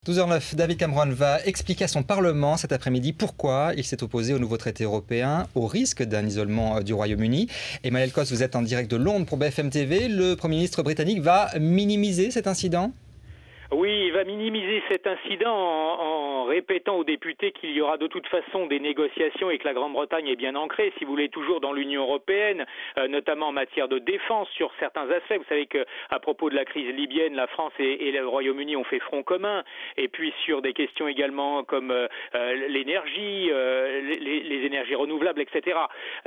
12h09, David Cameron va expliquer à son Parlement cet après-midi pourquoi il s'est opposé au nouveau traité européen, au risque d'un isolement du Royaume-Uni. Emmanuel Coste, vous êtes en direct de Londres pour BFM TV. Le Premier ministre britannique va minimiser cet incident ? Oui, il va minimiser cet incident en répétant aux députés qu'il y aura de toute façon des négociations et que la Grande-Bretagne est bien ancrée, si vous voulez, toujours dans l'Union européenne, notamment en matière de défense sur certains aspects. Vous savez qu'à propos de la crise libyenne, la France et le Royaume-Uni ont fait front commun. Et puis sur des questions également comme l'énergie, les énergies renouvelables, etc.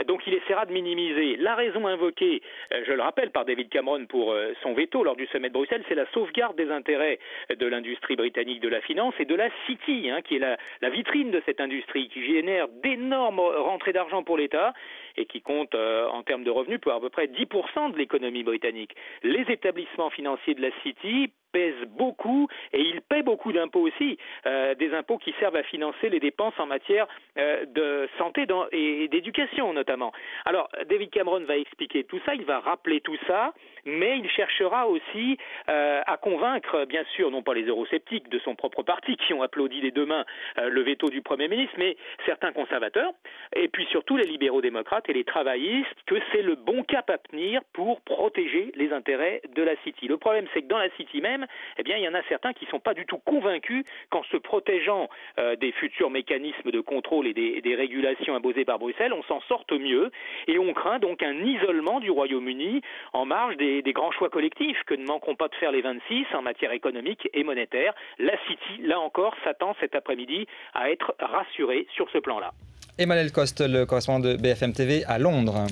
Donc il essaiera de minimiser. La raison invoquée, je le rappelle, par David Cameron pour son veto lors du sommet de Bruxelles, c'est la sauvegarde des intérêts de l'industrie britannique de la finance et de la City, qui est la vitrine de cette industrie, qui génère d'énormes rentrées d'argent pour l'État et qui compte en termes de revenus pour à peu près 10% de l'économie britannique. Les établissements financiers de la City pèsent beaucoup et ils paient beaucoup d'impôts aussi, des impôts qui servent à financer les dépenses en matière de santé et d'éducation notamment. Alors David Cameron va expliquer tout ça, il va rappeler tout ça, mais il cherchera aussi à convaincre, bien sûr, non pas les eurosceptiques de son propre parti qui ont applaudi des deux mains le veto du Premier ministre, mais certains conservateurs, et puis surtout les libéraux démocrates et les travaillistes, que c'est le bon cap à tenir pour protéger les intérêts de la City. Le problème, c'est que dans la City même, eh bien, il y en a certains qui ne sont pas du tout convaincus qu'en se protégeant des futurs mécanismes de contrôle et des régulations imposées par Bruxelles, on s'en sorte mieux et on craint donc un isolement du Royaume-Uni en marge des grands choix collectifs que ne manqueront pas de faire les 26 en matière économique et monétaire. La City, là encore, s'attend cet après-midi à être rassurée sur ce plan-là. Emmanuel Coste, le correspondant de BFM TV à Londres.